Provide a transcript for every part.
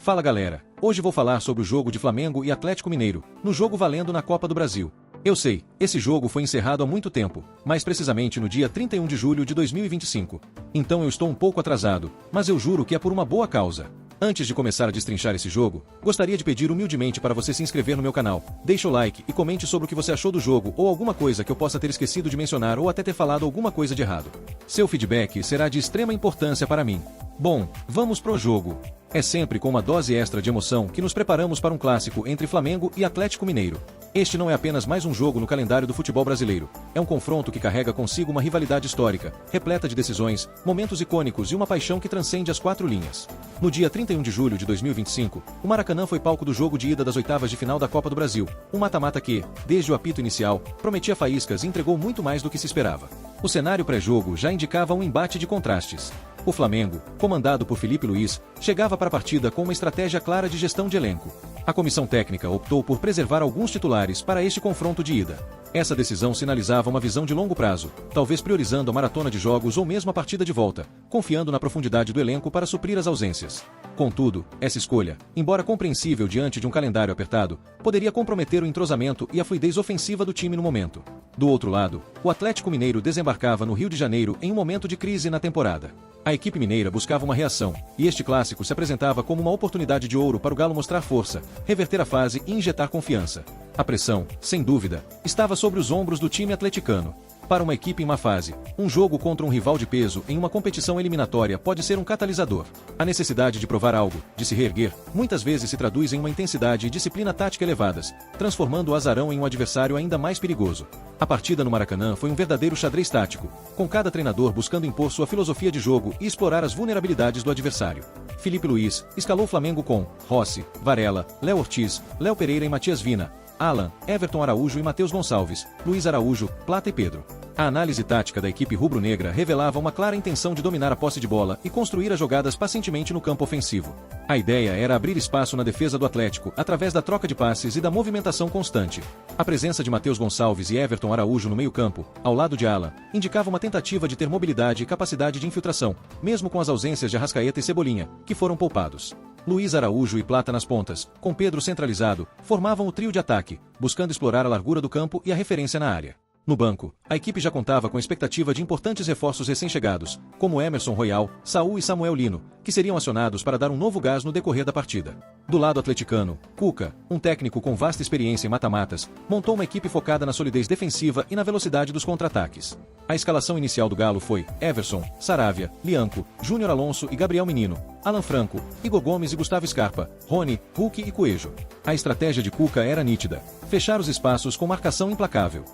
Fala galera, hoje vou falar sobre o jogo de Flamengo e Atlético Mineiro, no jogo valendo na Copa do Brasil. Eu sei, esse jogo foi encerrado há muito tempo, mais precisamente no dia 31 de julho de 2025. Então eu estou um pouco atrasado, mas eu juro que é por uma boa causa. Antes de começar a destrinchar esse jogo, gostaria de pedir humildemente para você se inscrever no meu canal, deixe o like e comente sobre o que você achou do jogo ou alguma coisa que eu possa ter esquecido de mencionar ou até ter falado alguma coisa de errado. Seu feedback será de extrema importância para mim. Bom, vamos pro jogo. É sempre com uma dose extra de emoção que nos preparamos para um clássico entre Flamengo e Atlético Mineiro. Este não é apenas mais um jogo no calendário do futebol brasileiro. É um confronto que carrega consigo uma rivalidade histórica, repleta de decisões, momentos icônicos e uma paixão que transcende as quatro linhas. No dia 31 de julho de 2025, o Maracanã foi palco do jogo de ida das oitavas de final da Copa do Brasil, um mata-mata que, desde o apito inicial, prometia faíscas e entregou muito mais do que se esperava. O cenário pré-jogo já indicava um embate de contrastes. O Flamengo, comandado por Filipe Luís, chegava para a partida com uma estratégia clara de gestão de elenco. A comissão técnica optou por preservar alguns titulares para este confronto de ida. Essa decisão sinalizava uma visão de longo prazo, talvez priorizando a maratona de jogos ou mesmo a partida de volta, confiando na profundidade do elenco para suprir as ausências. Contudo, essa escolha, embora compreensível diante de um calendário apertado, poderia comprometer o entrosamento e a fluidez ofensiva do time no momento. Do outro lado, o Atlético Mineiro desembarcava no Rio de Janeiro em um momento de crise na temporada. A equipe mineira buscava uma reação, e este clássico se apresentava como uma oportunidade de ouro para o Galo mostrar força, reverter a fase e injetar confiança. A pressão, sem dúvida, estava sobre os ombros do time atleticano. Para uma equipe em má fase, um jogo contra um rival de peso em uma competição eliminatória pode ser um catalisador. A necessidade de provar algo, de se reerguer, muitas vezes se traduz em uma intensidade e disciplina tática elevadas, transformando o azarão em um adversário ainda mais perigoso. A partida no Maracanã foi um verdadeiro xadrez tático, com cada treinador buscando impor sua filosofia de jogo e explorar as vulnerabilidades do adversário. Filipe Luís escalou o Flamengo com Rossi, Varela, Léo Ortiz, Léo Pereira e Matias Vina, Alan, Everton Araújo e Matheus Gonçalves, Luiz Araújo, Plata e Pedro. A análise tática da equipe rubro-negra revelava uma clara intenção de dominar a posse de bola e construir as jogadas pacientemente no campo ofensivo. A ideia era abrir espaço na defesa do Atlético através da troca de passes e da movimentação constante. A presença de Matheus Gonçalves e Everton Araújo no meio-campo, ao lado de Alan, indicava uma tentativa de ter mobilidade e capacidade de infiltração, mesmo com as ausências de Arrascaeta e Cebolinha, que foram poupados. Luiz Araújo e Plata nas pontas, com Pedro centralizado, formavam o trio de ataque, buscando explorar a largura do campo e a referência na área. No banco, a equipe já contava com a expectativa de importantes reforços recém-chegados, como Emerson Royal, Saul e Samuel Lino, que seriam acionados para dar um novo gás no decorrer da partida. Do lado atleticano, Cuca, um técnico com vasta experiência em mata-matas, montou uma equipe focada na solidez defensiva e na velocidade dos contra-ataques. A escalação inicial do Galo foi Everson, Saravia, Lianco, Júnior Alonso e Gabriel Menino, Alan Franco, Igor Gomes e Gustavo Scarpa, Rony, Hulk e Coelho. A estratégia de Cuca era nítida: fechar os espaços com marcação implacável.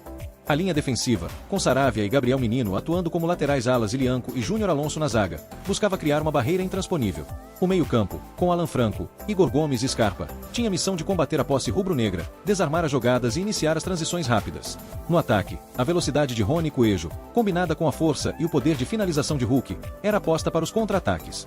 A linha defensiva, com Saravia e Gabriel Menino atuando como laterais alas e Lianco e Júnior Alonso na zaga, buscava criar uma barreira intransponível. O meio-campo, com Alan Franco, Igor Gomes e Scarpa, tinha a missão de combater a posse rubro-negra, desarmar as jogadas e iniciar as transições rápidas. No ataque, a velocidade de Rony e Coelho, combinada com a força e o poder de finalização de Hulk, era aposta para os contra-ataques.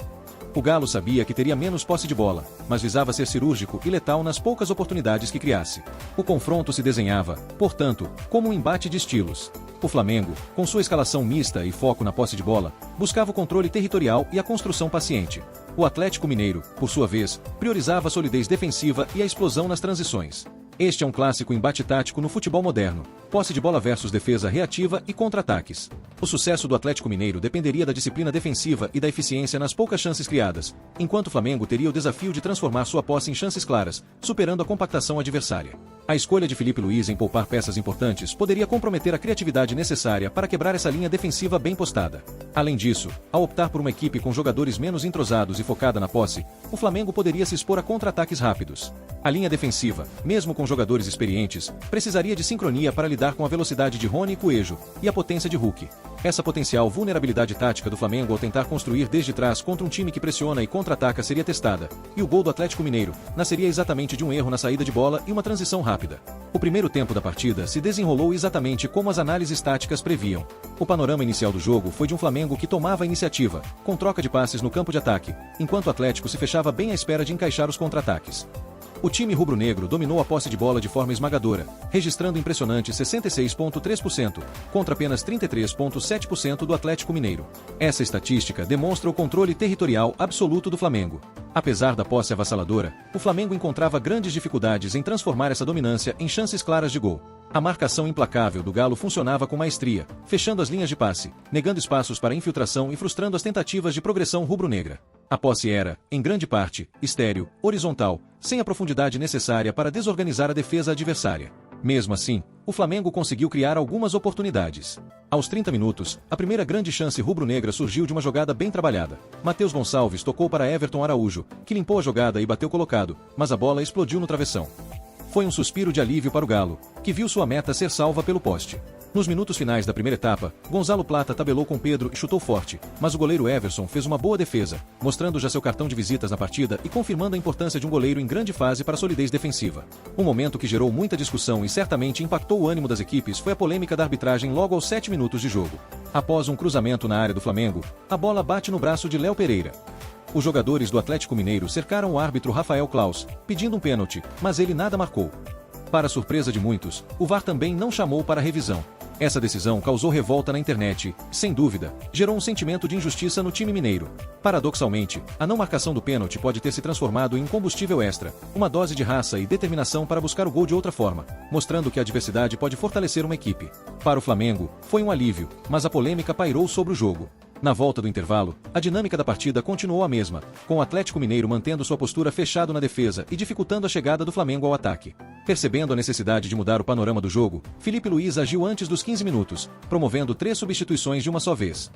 O Galo sabia que teria menos posse de bola, mas visava ser cirúrgico e letal nas poucas oportunidades que criasse. O confronto se desenhava, portanto, como um embate de estilos. O Flamengo, com sua escalação mista e foco na posse de bola, buscava o controle territorial e a construção paciente. O Atlético Mineiro, por sua vez, priorizava a solidez defensiva e a explosão nas transições. Este é um clássico embate tático no futebol moderno: posse de bola versus defesa reativa e contra-ataques. O sucesso do Atlético Mineiro dependeria da disciplina defensiva e da eficiência nas poucas chances criadas, enquanto o Flamengo teria o desafio de transformar sua posse em chances claras, superando a compactação adversária. A escolha de Filipe Luís em poupar peças importantes poderia comprometer a criatividade necessária para quebrar essa linha defensiva bem postada. Além disso, ao optar por uma equipe com jogadores menos entrosados e focada na posse, o Flamengo poderia se expor a contra-ataques rápidos. A linha defensiva, mesmo com jogadores experientes, precisaria de sincronia para lidar com a velocidade de Rony e Coelho e a potência de Hulk. Essa potencial vulnerabilidade tática do Flamengo ao tentar construir desde trás contra um time que pressiona e contra-ataca seria testada, e o gol do Atlético Mineiro nasceria exatamente de um erro na saída de bola e uma transição rápida. O primeiro tempo da partida se desenrolou exatamente como as análises táticas previam. O panorama inicial do jogo foi de um Flamengo que tomava a iniciativa, com troca de passes no campo de ataque, enquanto o Atlético se fechava bem à espera de encaixar os contra-ataques. O time rubro-negro dominou a posse de bola de forma esmagadora, registrando impressionante 66,3%, contra apenas 33,7% do Atlético Mineiro. Essa estatística demonstra o controle territorial absoluto do Flamengo. Apesar da posse avassaladora, o Flamengo encontrava grandes dificuldades em transformar essa dominância em chances claras de gol. A marcação implacável do Galo funcionava com maestria, fechando as linhas de passe, negando espaços para infiltração e frustrando as tentativas de progressão rubro-negra. A posse era, em grande parte, estéril, horizontal, sem a profundidade necessária para desorganizar a defesa adversária. Mesmo assim, o Flamengo conseguiu criar algumas oportunidades. Aos 30 minutos, a primeira grande chance rubro-negra surgiu de uma jogada bem trabalhada. Matheus Gonçalves tocou para Everton Araújo, que limpou a jogada e bateu colocado, mas a bola explodiu no travessão. Foi um suspiro de alívio para o Galo, que viu sua meta ser salva pelo poste. Nos minutos finais da primeira etapa, Gonzalo Plata tabelou com Pedro e chutou forte, mas o goleiro Everson fez uma boa defesa, mostrando já seu cartão de visitas na partida e confirmando a importância de um goleiro em grande fase para a solidez defensiva. Um momento que gerou muita discussão e certamente impactou o ânimo das equipes foi a polêmica da arbitragem logo aos 7 minutos de jogo. Após um cruzamento na área do Flamengo, a bola bate no braço de Léo Pereira. Os jogadores do Atlético Mineiro cercaram o árbitro Rafael Claus, pedindo um pênalti, mas ele nada marcou. Para surpresa de muitos, o VAR também não chamou para revisão. Essa decisão causou revolta na internet e, sem dúvida, gerou um sentimento de injustiça no time mineiro. Paradoxalmente, a não marcação do pênalti pode ter se transformado em um combustível extra, uma dose de raça e determinação para buscar o gol de outra forma, mostrando que a adversidade pode fortalecer uma equipe. Para o Flamengo, foi um alívio, mas a polêmica pairou sobre o jogo. Na volta do intervalo, a dinâmica da partida continuou a mesma, com o Atlético Mineiro mantendo sua postura fechado na defesa e dificultando a chegada do Flamengo ao ataque. Percebendo a necessidade de mudar o panorama do jogo, Felipe Luiz agiu antes dos 15 minutos, promovendo 3 substituições de uma só vez.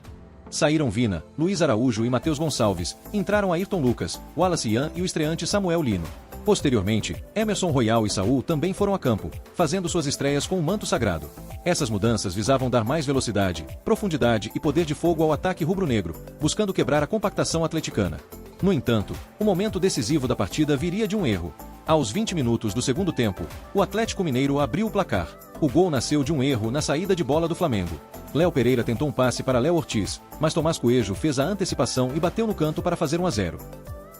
Saíram Vina, Luiz Araújo e Matheus Gonçalves, entraram Ayrton Lucas, Wallace Ian e o estreante Samuel Lino. Posteriormente, Emerson Royal e Saul também foram a campo, fazendo suas estreias com o manto sagrado. Essas mudanças visavam dar mais velocidade, profundidade e poder de fogo ao ataque rubro-negro, buscando quebrar a compactação atleticana. No entanto, o momento decisivo da partida viria de um erro. Aos 20 minutos do segundo tempo, o Atlético Mineiro abriu o placar. O gol nasceu de um erro na saída de bola do Flamengo. Léo Pereira tentou um passe para Léo Ortiz, mas Tomás Coelho fez a antecipação e bateu no canto para fazer 1-0.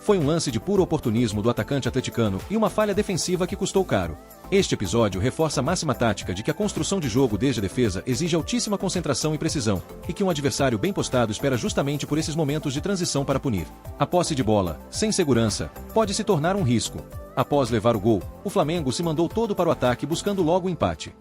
Foi um lance de puro oportunismo do atacante atleticano e uma falha defensiva que custou caro. Este episódio reforça a máxima tática de que a construção de jogo desde a defesa exige altíssima concentração e precisão, e que um adversário bem postado espera justamente por esses momentos de transição para punir. A posse de bola, sem segurança, pode se tornar um risco. Após levar o gol, o Flamengo se mandou todo para o ataque buscando logo o empate.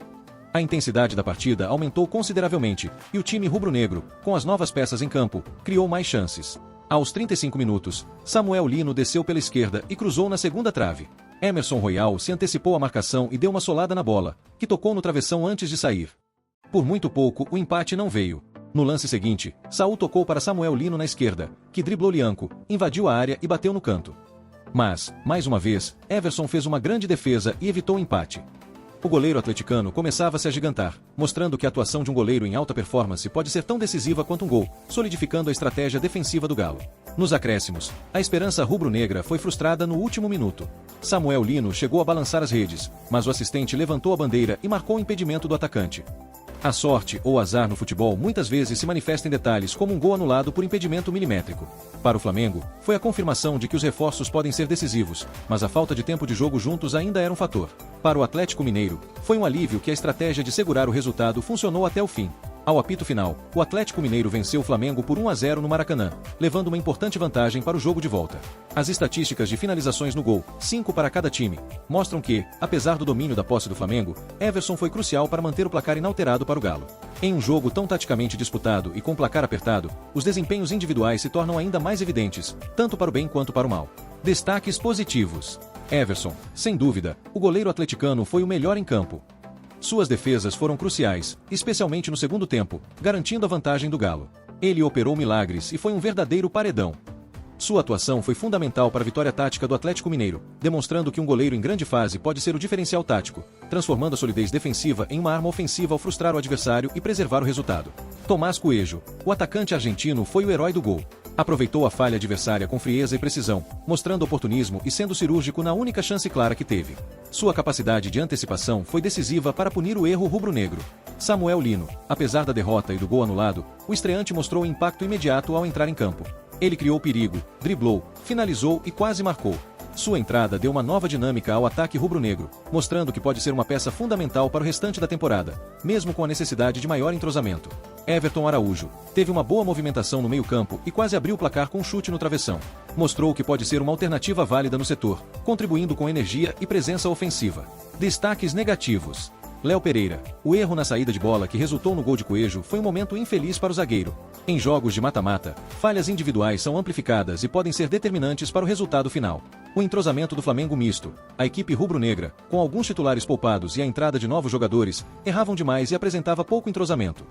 A intensidade da partida aumentou consideravelmente, e o time rubro-negro, com as novas peças em campo, criou mais chances. Aos 35 minutos, Samuel Lino desceu pela esquerda e cruzou na segunda trave. Emerson Royal se antecipou à marcação e deu uma solada na bola, que tocou no travessão antes de sair. Por muito pouco, o empate não veio. No lance seguinte, Saul tocou para Samuel Lino na esquerda, que driblou Lianco, invadiu a área e bateu no canto. Mas, mais uma vez, Everson fez uma grande defesa e evitou o empate. O goleiro atleticano começava a se agigantar, mostrando que a atuação de um goleiro em alta performance pode ser tão decisiva quanto um gol, solidificando a estratégia defensiva do Galo. Nos acréscimos, a esperança rubro-negra foi frustrada no último minuto. Samuel Lino chegou a balançar as redes, mas o assistente levantou a bandeira e marcou o impedimento do atacante. A sorte ou azar no futebol muitas vezes se manifesta em detalhes como um gol anulado por impedimento milimétrico. Para o Flamengo, foi a confirmação de que os reforços podem ser decisivos, mas a falta de tempo de jogo juntos ainda era um fator. Para o Atlético Mineiro, foi um alívio que a estratégia de segurar o resultado funcionou até o fim. Ao apito final, o Atlético Mineiro venceu o Flamengo por 1-0 no Maracanã, levando uma importante vantagem para o jogo de volta. As estatísticas de finalizações no gol, 5 para cada time, mostram que, apesar do domínio da posse do Flamengo, Everson foi crucial para manter o placar inalterado para o Galo. Em um jogo tão taticamente disputado e com placar apertado, os desempenhos individuais se tornam ainda mais evidentes, tanto para o bem quanto para o mal. Destaques positivos. Everson, sem dúvida, o goleiro atleticano foi o melhor em campo. Suas defesas foram cruciais, especialmente no segundo tempo, garantindo a vantagem do Galo. Ele operou milagres e foi um verdadeiro paredão. Sua atuação foi fundamental para a vitória tática do Atlético Mineiro, demonstrando que um goleiro em grande fase pode ser o diferencial tático, transformando a solidez defensiva em uma arma ofensiva ao frustrar o adversário e preservar o resultado. Tomás Coelho, o atacante argentino, foi o herói do gol. Aproveitou a falha adversária com frieza e precisão, mostrando oportunismo e sendo cirúrgico na única chance clara que teve. Sua capacidade de antecipação foi decisiva para punir o erro rubro-negro. Samuel Lino, apesar da derrota e do gol anulado, o estreante mostrou impacto imediato ao entrar em campo. Ele criou perigo, driblou, finalizou e quase marcou. Sua entrada deu uma nova dinâmica ao ataque rubro-negro, mostrando que pode ser uma peça fundamental para o restante da temporada, mesmo com a necessidade de maior entrosamento. Everton Araújo, teve uma boa movimentação no meio-campo e quase abriu o placar com um chute no travessão. Mostrou que pode ser uma alternativa válida no setor, contribuindo com energia e presença ofensiva. Destaques negativos. Léo Pereira. O erro na saída de bola que resultou no gol de Coelho foi um momento infeliz para o zagueiro. Em jogos de mata-mata, falhas individuais são amplificadas e podem ser determinantes para o resultado final. O entrosamento do Flamengo misto. A equipe rubro-negra, com alguns titulares poupados e a entrada de novos jogadores, erravam demais e apresentava pouco entrosamento.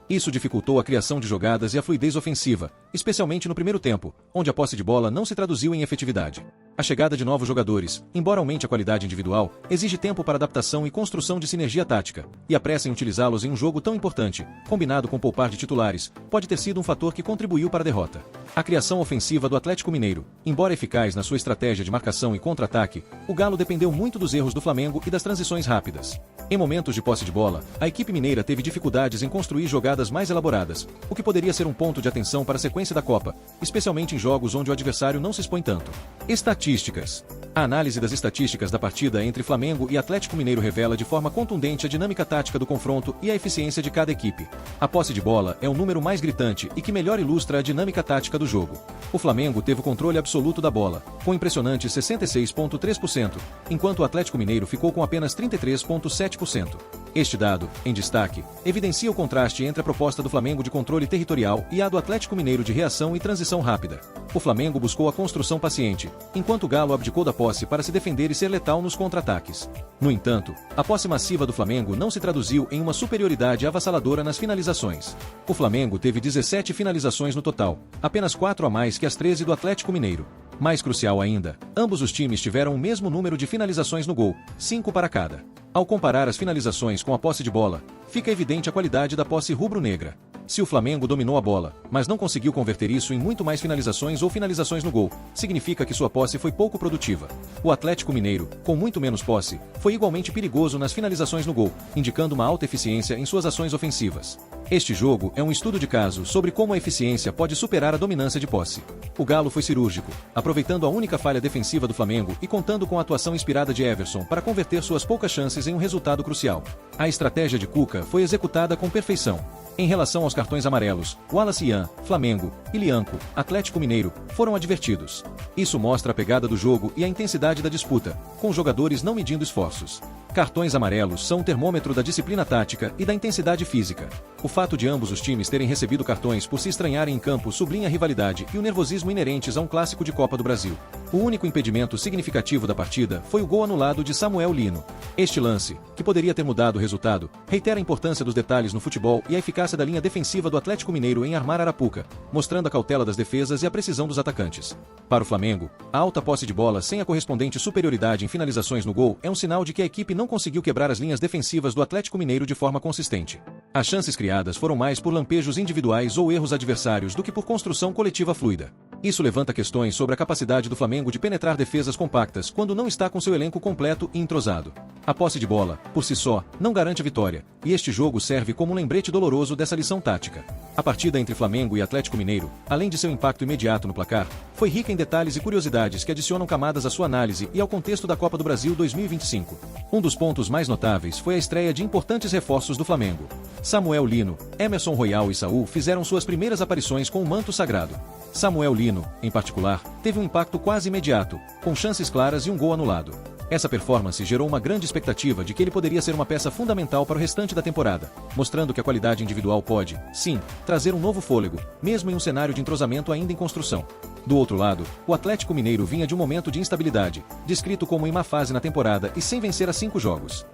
Isso dificultou a criação de jogadas e a fluidez ofensiva, especialmente no primeiro tempo, onde a posse de bola não se traduziu em efetividade. A chegada de novos jogadores, embora aumente a qualidade individual, exige tempo para adaptação e construção de sinergia tática, e a pressa em utilizá-los em um jogo tão importante, combinado com poupar de titulares, pode ter sido um fator que contribuiu para a derrota. A criação ofensiva do Atlético Mineiro, embora eficaz na sua estratégia de marcação e contra-ataque, o Galo dependeu muito dos erros do Flamengo e das transições rápidas. Em momentos de posse de bola, a equipe mineira teve dificuldades em construir jogadas mais elaboradas, o que poderia ser um ponto de atenção para a sequência da Copa, especialmente em jogos onde o adversário não se expõe tanto. Estatísticas. A análise das estatísticas da partida entre Flamengo e Atlético Mineiro revela de forma contundente a dinâmica tática do confronto e a eficiência de cada equipe. A posse de bola é o número mais gritante e que melhor ilustra a dinâmica tática do jogo. O Flamengo teve o controle absoluto da bola, com impressionantes 66,3%, enquanto o Atlético Mineiro ficou com apenas 33,7%. Este dado, em destaque, evidencia o contraste entre a proposta do Flamengo de controle territorial e a do Atlético Mineiro de reação e transição rápida. O Flamengo buscou a construção paciente, enquanto o Galo abdicou da posse para se defender e ser letal nos contra-ataques. No entanto, a posse massiva do Flamengo não se traduziu em uma superioridade avassaladora nas finalizações. O Flamengo teve 17 finalizações no total, apenas 4 a mais que as 13 do Atlético Mineiro. Mais crucial ainda, ambos os times tiveram o mesmo número de finalizações no gol, 5 para cada. Ao comparar as finalizações com a posse de bola, fica evidente a qualidade da posse rubro-negra. Se o Flamengo dominou a bola, mas não conseguiu converter isso em muito mais finalizações ou finalizações no gol, significa que sua posse foi pouco produtiva. O Atlético Mineiro, com muito menos posse, foi igualmente perigoso nas finalizações no gol, indicando uma alta eficiência em suas ações ofensivas. Este jogo é um estudo de caso sobre como a eficiência pode superar a dominância de posse. O Galo foi cirúrgico, aproveitando a única falha defensiva do Flamengo e contando com a atuação inspirada de Everson para converter suas poucas chances em um resultado crucial. A estratégia de Cuca foi executada com perfeição. Em relação aos cartões amarelos, Wallace Ian, Flamengo, e Lianco, Atlético Mineiro, foram advertidos. Isso mostra a pegada do jogo e a intensidade da disputa, com os jogadores não medindo esforços. Cartões amarelos são um termômetro da disciplina tática e da intensidade física. O fato de ambos os times terem recebido cartões por se estranharem em campo sublinha a rivalidade e o nervosismo inerentes a um clássico de Copa do Brasil. O único impedimento significativo da partida foi o gol anulado de Samuel Lino. Este lance, que poderia ter mudado o resultado, reitera a importância dos detalhes no futebol e a eficácia da linha defensiva do Atlético Mineiro em armar Arapuca, mostrando a cautela das defesas e a precisão dos atacantes. Para o Flamengo, a alta posse de bola sem a correspondente superioridade em finalizações no gol é um sinal de que a equipe não conseguiu quebrar as linhas defensivas do Atlético Mineiro de forma consistente. As chances criadas foram mais por lampejos individuais ou erros adversários do que por construção coletiva fluida. Isso levanta questões sobre a capacidade do Flamengo de penetrar defesas compactas quando não está com seu elenco completo e entrosado. A posse de bola, por si só, não garante a vitória, e este jogo serve como um lembrete doloroso dessa lição tática. A partida entre Flamengo e Atlético Mineiro, além de seu impacto imediato no placar, foi rica em detalhes e curiosidades que adicionam camadas à sua análise e ao contexto da Copa do Brasil 2025. Um dos pontos mais notáveis foi a estreia de importantes reforços do Flamengo. Samuel Lino, Emerson Royal e Saul fizeram suas primeiras aparições com o manto sagrado. Samuel Lino, em particular, teve um impacto quase imediato, com chances claras e um gol anulado. Essa performance gerou uma grande expectativa de que ele poderia ser uma peça fundamental para o restante da temporada, mostrando que a qualidade individual pode, sim, trazer um novo fôlego, mesmo em um cenário de entrosamento ainda em construção. Do outro lado, o Atlético Mineiro vinha de um momento de instabilidade, descrito como em má fase na temporada e sem vencer a 5 jogos.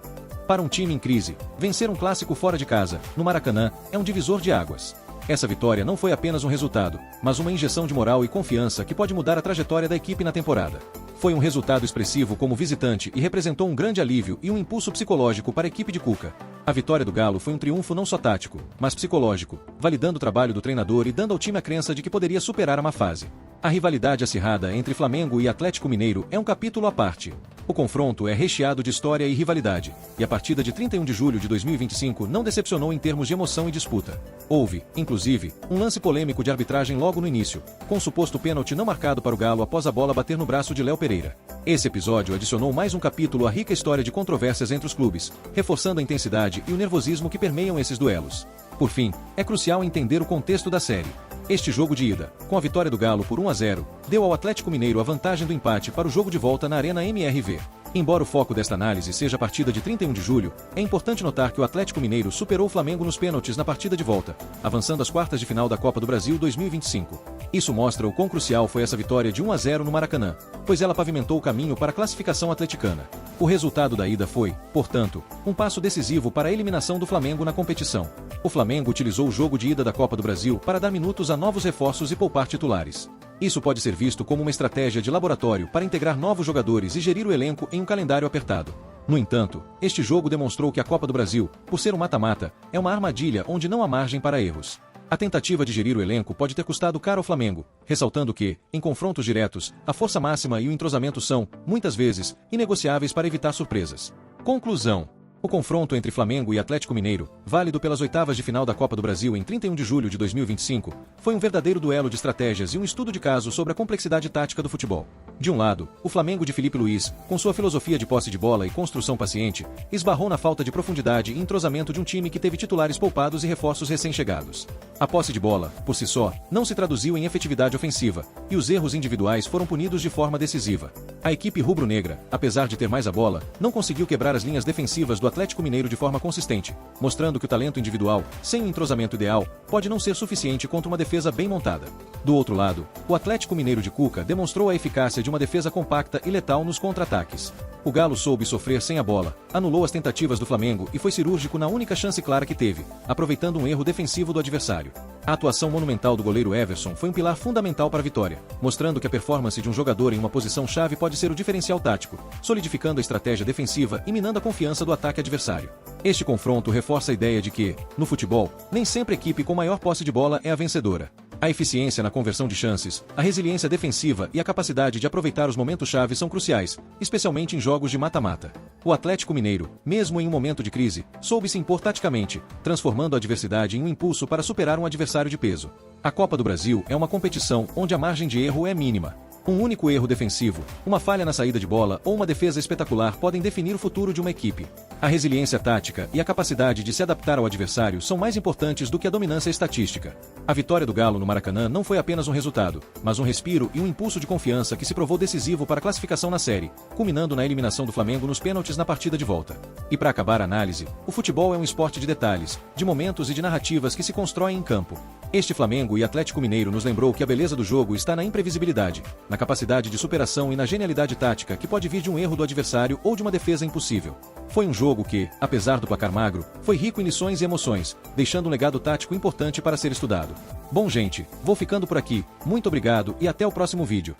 Para um time em crise, vencer um clássico fora de casa, no Maracanã, é um divisor de águas. Essa vitória não foi apenas um resultado, mas uma injeção de moral e confiança que pode mudar a trajetória da equipe na temporada. Foi um resultado expressivo como visitante e representou um grande alívio e um impulso psicológico para a equipe de Cuca. A vitória do Galo foi um triunfo não só tático, mas psicológico, validando o trabalho do treinador e dando ao time a crença de que poderia superar a má fase. A rivalidade acirrada entre Flamengo e Atlético Mineiro é um capítulo à parte. O confronto é recheado de história e rivalidade, e a partida de 31 de julho de 2025 não decepcionou em termos de emoção e disputa. Houve, inclusive, um lance polêmico de arbitragem logo no início, com o suposto pênalti não marcado para o Galo após a bola bater no braço de Léo Pereira. Esse episódio adicionou mais um capítulo à rica história de controvérsias entre os clubes, reforçando a intensidade e o nervosismo que permeiam esses duelos. Por fim, é crucial entender o contexto da série. Este jogo de ida, com a vitória do Galo por 1-0, deu ao Atlético Mineiro a vantagem do empate para o jogo de volta na Arena MRV. Embora o foco desta análise seja a partida de 31 de julho, é importante notar que o Atlético Mineiro superou o Flamengo nos pênaltis na partida de volta, avançando às quartas de final da Copa do Brasil 2025. Isso mostra o quão crucial foi essa vitória de 1-0 no Maracanã, pois ela pavimentou o caminho para a classificação atleticana. O resultado da ida foi, portanto, um passo decisivo para a eliminação do Flamengo na competição. O Flamengo utilizou o jogo de ida da Copa do Brasil para dar minutos a novos reforços e poupar titulares. Isso pode ser visto como uma estratégia de laboratório para integrar novos jogadores e gerir o elenco em um calendário apertado. No entanto, este jogo demonstrou que a Copa do Brasil, por ser um mata-mata, é uma armadilha onde não há margem para erros. A tentativa de gerir o elenco pode ter custado caro ao Flamengo, ressaltando que, em confrontos diretos, a força máxima e o entrosamento são, muitas vezes, inegociáveis para evitar surpresas. Conclusão: o confronto entre Flamengo e Atlético Mineiro, válido pelas oitavas de final da Copa do Brasil em 31 de julho de 2025, foi um verdadeiro duelo de estratégias e um estudo de caso sobre a complexidade tática do futebol. De um lado, o Flamengo de Felipe Luiz, com sua filosofia de posse de bola e construção paciente, esbarrou na falta de profundidade e entrosamento de um time que teve titulares poupados e reforços recém-chegados. A posse de bola, por si só, não se traduziu em efetividade ofensiva, e os erros individuais foram punidos de forma decisiva. A equipe rubro-negra, apesar de ter mais a bola, não conseguiu quebrar as linhas defensivas do Atlético Mineiro de forma consistente, mostrando que o talento individual, sem o entrosamento ideal, pode não ser suficiente contra uma defesa bem montada. Do outro lado, o Atlético Mineiro de Cuca demonstrou a eficácia de uma defesa compacta e letal nos contra-ataques. O Galo soube sofrer sem a bola, anulou as tentativas do Flamengo e foi cirúrgico na única chance clara que teve, aproveitando um erro defensivo do adversário. A atuação monumental do goleiro Everson foi um pilar fundamental para a vitória, mostrando que a performance de um jogador em uma posição-chave pode ser o diferencial tático, solidificando a estratégia defensiva e minando a confiança do ataque adversário. Este confronto reforça a ideia de que, no futebol, nem sempre a equipe com maior posse de bola é a vencedora. A eficiência na conversão de chances, a resiliência defensiva e a capacidade de aproveitar os momentos-chave são cruciais, especialmente em jogos de mata-mata. O Atlético Mineiro, mesmo em um momento de crise, soube se impor taticamente, transformando a adversidade em um impulso para superar um adversário de peso. A Copa do Brasil é uma competição onde a margem de erro é mínima. Um único erro defensivo, uma falha na saída de bola ou uma defesa espetacular podem definir o futuro de uma equipe. A resiliência tática e a capacidade de se adaptar ao adversário são mais importantes do que a dominância estatística. A vitória do Galo no Maracanã não foi apenas um resultado, mas um respiro e um impulso de confiança que se provou decisivo para a classificação na série, culminando na eliminação do Flamengo nos pênaltis na partida de volta. E para acabar a análise, o futebol é um esporte de detalhes, de momentos e de narrativas que se constroem em campo. Este Flamengo e Atlético Mineiro nos lembrou que a beleza do jogo está na imprevisibilidade, na capacidade de superação e na genialidade tática que pode vir de um erro do adversário ou de uma defesa impossível. Foi um jogo que, apesar do placar magro, foi rico em lições e emoções, deixando um legado tático importante para ser estudado. Bom, gente, vou ficando por aqui, muito obrigado e até o próximo vídeo.